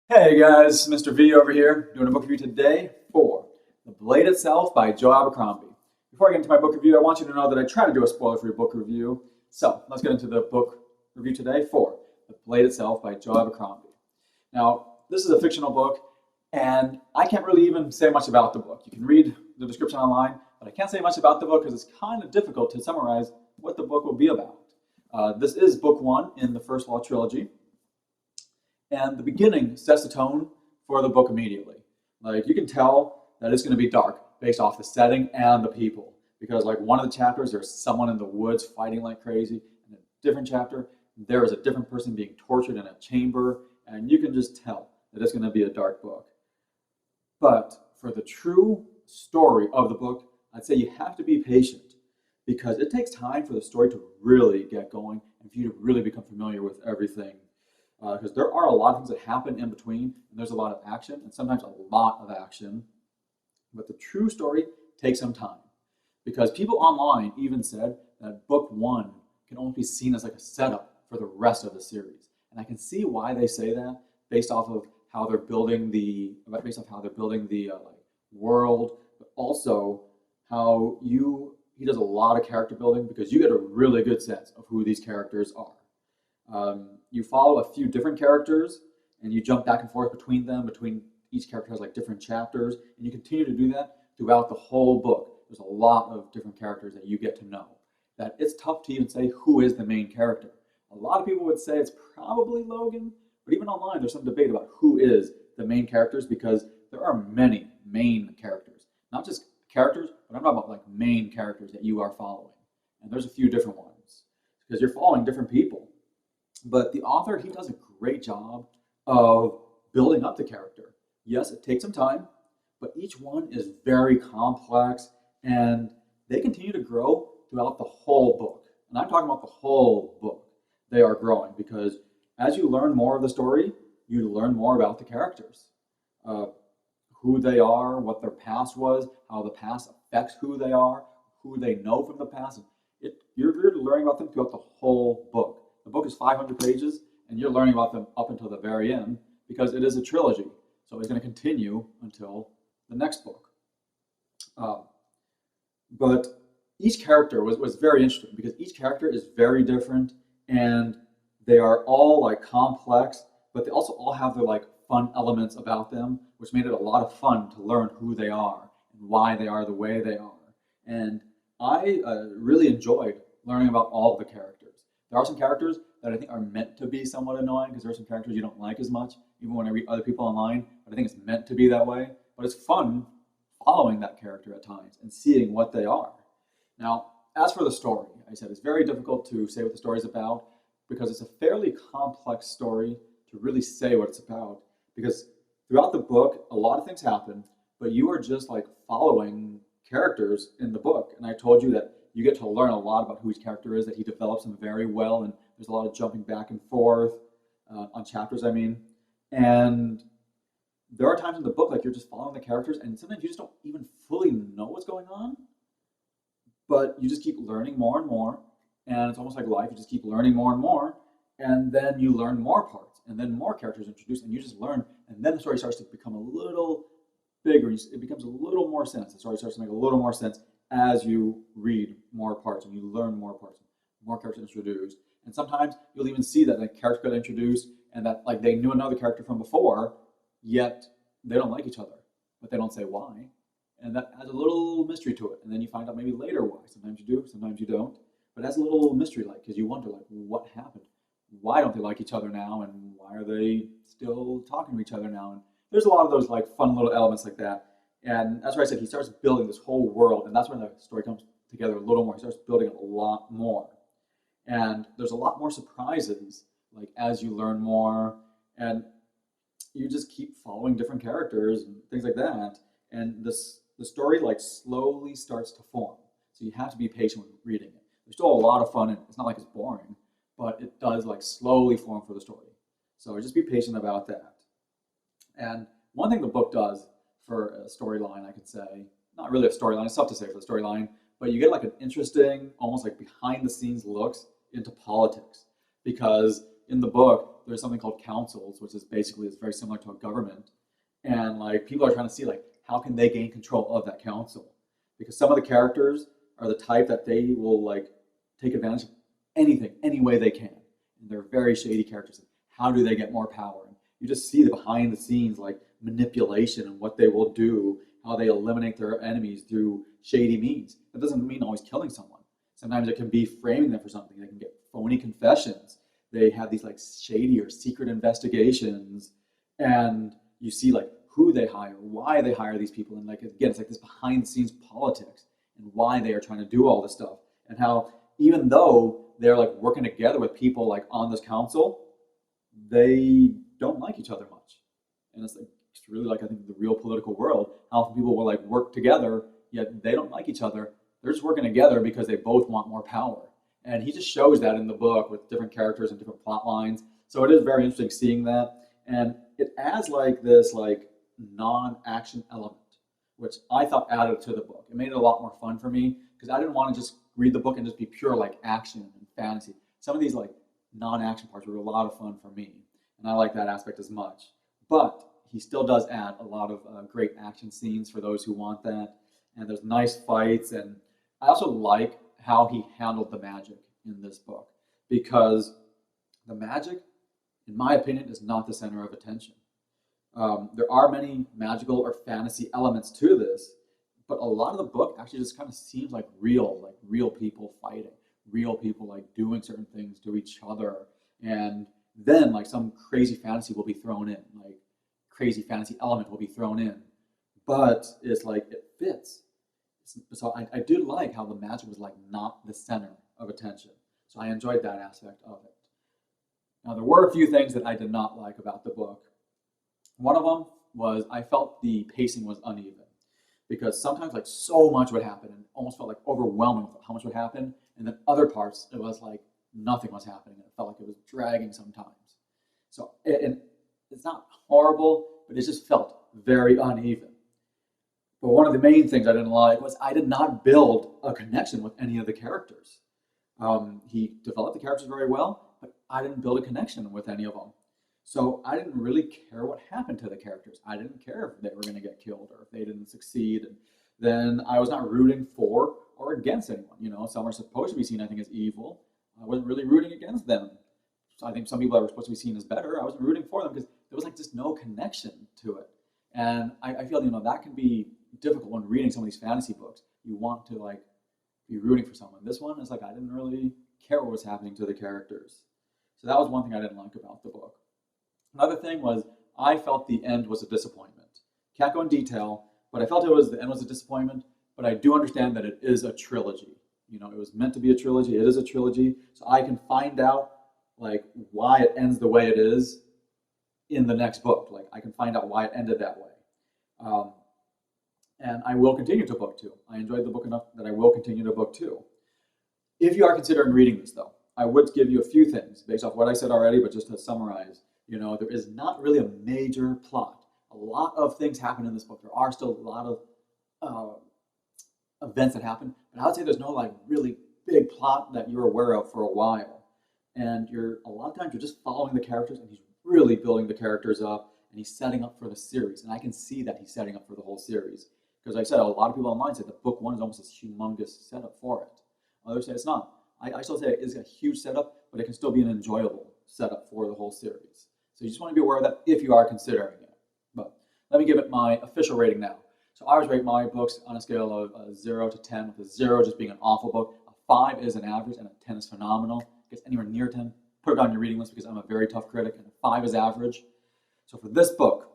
Hey guys, Mr. V over here, doing a book review today for The Blade Itself by Joe Abercrombie. Before I get into my book review, I want you to know that I try to do a spoiler-free book review. So let's get into the book review today for The Blade Itself by Joe Abercrombie. Now, this is a fictional book, and I can't really even say much about the book. You can read the description online, but I can't say much about the book because it's kind of difficult to summarize what the book will be about. This is book one in the First Law Trilogy. And the beginning sets the tone for the book immediately. Like you can tell that it's going to be dark based off the setting and the people. Because like one of the chapters, there's someone in the woods fighting like crazy. In a different chapter, there is a different person being tortured in a chamber. And you can just tell that it's going to be a dark book. But for the true story of the book, I'd say you have to be patient because it takes time for the story to really get going and for you to really become familiar with everything because there are a lot of things that happen in between, and there's a lot of action, and sometimes a lot of action. But the true story takes some time, because people online even said that book one can only be seen as like a setup for the rest of the series, and I can see why they say that based off of how they're building the like world, but also how he does a lot of character building because you get a really good sense of who these characters are. You follow a few different characters and you jump back and forth between them, between each character has like different chapters, and you continue to do that throughout the whole book. There's a lot of different characters that you get to know. That it's tough to even say who is the main character. A lot of people would say it's probably Logan, but even online there's some debate about who is the main characters because there are many main characters. Not just characters, but I'm talking about like main characters that you are following. And there's a few different ones because you're following different people. But the author, he does a great job of building up the character. Yes, it takes some time, but each one is very complex and they continue to grow throughout the whole book. And I'm talking about the whole book. They are growing because as you learn more of the story, you learn more about the characters, who they are, what their past was, how the past affects who they are, who they know from the past. You're learning about them throughout the whole book. The book is 500 pages, and you're learning about them up until the very end because it is a trilogy. So it's going to continue until the next book. But each character was very interesting because each character is very different, and they are all like complex, but they also all have their like fun elements about them, which made it a lot of fun to learn who they are and why they are the way they are. And I really enjoyed learning about all of the characters. There are some characters that I think are meant to be somewhat annoying because there are some characters you don't like as much, even when I read other people online, but I think it's meant to be that way. But it's fun following that character at times and seeing what they are. Now, as for the story, I said it's very difficult to say what the story is about because it's a fairly complex story to really say what it's about because throughout the book, a lot of things happen, but you are just like following characters in the book. And I told you that you get to learn a lot about who each character is, that he develops them very well, and there's a lot of jumping back and forth on chapters, I mean. And there are times in the book like you're just following the characters, and sometimes you just don't even fully know what's going on, but you just keep learning more and more. And it's almost like life, you just keep learning more and more, and then you learn more parts, and then more characters introduced, and you just learn, and then the story starts to become a little bigger. It becomes a little more sense. The story starts to make a little more sense as you read more parts and you learn more parts, more characters introduced. And sometimes you'll even see that a character got introduced and that like they knew another character from before, yet they don't like each other, but they don't say why. And that adds a little mystery to it. And then you find out maybe later why. Sometimes you do, sometimes you don't. But it has a little mystery like because you wonder like what happened? Why don't they like each other now? And why are they still talking to each other now? And there's a lot of those like fun little elements like that. And that's why I said he starts building this whole world, and that's when the story comes together a little more. He starts building it a lot more. And there's a lot more surprises, like as you learn more, and you just keep following different characters and things like that. And the story like slowly starts to form. So you have to be patient with reading it. There's still a lot of fun, and it's not like it's boring, but it does like slowly form for the story. So just be patient about that. And one thing the book does for a storyline, I could say, not really a storyline, it's tough to say for the storyline, but you get like an interesting, almost like behind the scenes looks into politics. Because in the book, there's something called councils, which is basically it's very similar to a government, and like people are trying to see like how can they gain control of that council, because some of the characters are the type that they will like take advantage of anything, any way they can, and they're very shady characters. How do they get more power? And you just see the behind the scenes like manipulation and what they will do, how they eliminate their enemies through shady means. That doesn't mean always killing someone. Sometimes it can be framing them for something. They can get phony confessions. They have these like shady or secret investigations, and you see like who they hire, why they hire these people, and like again, it's like this behind the scenes politics and why they are trying to do all this stuff, and how even though they're like working together with people like on this council, they don't like each other much. And it's like it's really like I think the real political world, how often people will like work together, yet they don't like each other. They're just working together because they both want more power. And he just shows that in the book with different characters and different plot lines. So it is very interesting seeing that. And it adds like this like non-action element, which I thought added to the book. It made it a lot more fun for me because I didn't want to just read the book and just be pure like action and fantasy. Some of these like non-action parts were a lot of fun for me, and I like that aspect as much. But he still does add a lot of great action scenes for those who want that, and there's nice fights. And I also like how he handled the magic in this book, because the magic, in my opinion, is not the center of attention. There are many magical or fantasy elements to this, but a lot of the book actually just kind of seems like real people fighting, real people like doing certain things to each other, and then like some crazy fantasy will be thrown in, like crazy fantasy element will be thrown in, but it's like it fits. So I did like how the magic was like not the center of attention. So I enjoyed that aspect of it. Now there were a few things that I did not like about the book. One of them was I felt the pacing was uneven, because sometimes like so much would happen and almost felt like overwhelming with how much would happen, and then other parts it was like nothing was happening and it felt like it was dragging sometimes. So and it's not horrible, but it just felt very uneven. But one of the main things I didn't like was I did not build a connection with any of the characters. He developed the characters very well, but I didn't build a connection with any of them. So I didn't really care what happened to the characters. I didn't care if they were going to get killed or if they didn't succeed. And then I was not rooting for or against anyone. You know, some are supposed to be seen, I think, as evil. I wasn't really rooting against them. So I think some people that were supposed to be seen as better, I wasn't rooting for them because there was like just no connection to it. And I feel, you know, that can be difficult when reading some of these fantasy books. You want to like be rooting for someone. This one is like I didn't really care what was happening to the characters. So that was one thing I didn't like about the book. Another thing was I felt the end was a disappointment. Can't go in detail, but I felt the end was a disappointment, but I do understand that it is a trilogy. You know, it was meant to be a trilogy. It is a trilogy. So I can find out like why it ends the way it is in the next book. Like I can find out why it ended that way. And I will continue to book two. I enjoyed the book enough that I will continue to book two. If you are considering reading this though, I would give you a few things based off what I said already, but just to summarize, you know, there is not really a major plot. A lot of things happen in this book. There are still a lot of events that happen, but I would say there's no like really big plot that you're aware of for a while. And a lot of times you're just following the characters, and he's really building the characters up, and he's setting up for the series. And I can see that he's setting up for the whole series. Because I said, a lot of people online said that book one is almost this humongous setup for it. Others say it's not. I still say it is a huge setup, but it can still be an enjoyable setup for the whole series. So you just want to be aware of that if you are considering it. But let me give it my official rating now. So I always rate my books on a scale of 0 to 10, with a 0 just being an awful book. A 5 is an average, and a 10 is phenomenal. If it gets anywhere near 10, put it on your reading list because I'm a very tough critic, and a 5 is average. So for this book,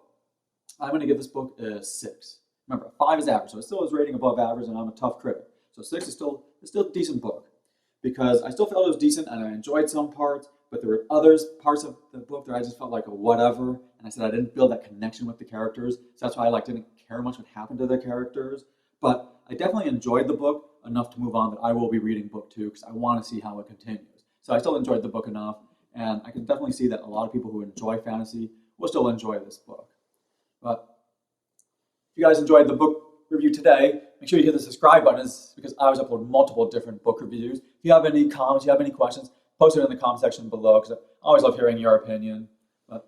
I'm going to give this book a 6. Remember, a 5 is average, so it still is rating above average, and I'm a tough critic. So 6 is still a decent book, because I still felt it was decent, and I enjoyed some parts, but there were parts of the book that I just felt like a whatever, and I said I didn't build that connection with the characters, so that's why I didn't care much what happened to the characters. But I definitely enjoyed the book enough to move on that I will be reading book 2 because I want to see how it continues. So I still enjoyed the book enough, and I can definitely see that a lot of people who enjoy fantasy will still enjoy this book. But if you guys enjoyed the book review today, make sure you hit the subscribe button because I always upload multiple different book reviews. If you have any comments, you have any questions, post it in the comment section below because I always love hearing your opinion. But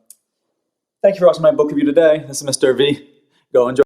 thank you for watching my book review today. This is Mr. V. Go enjoy.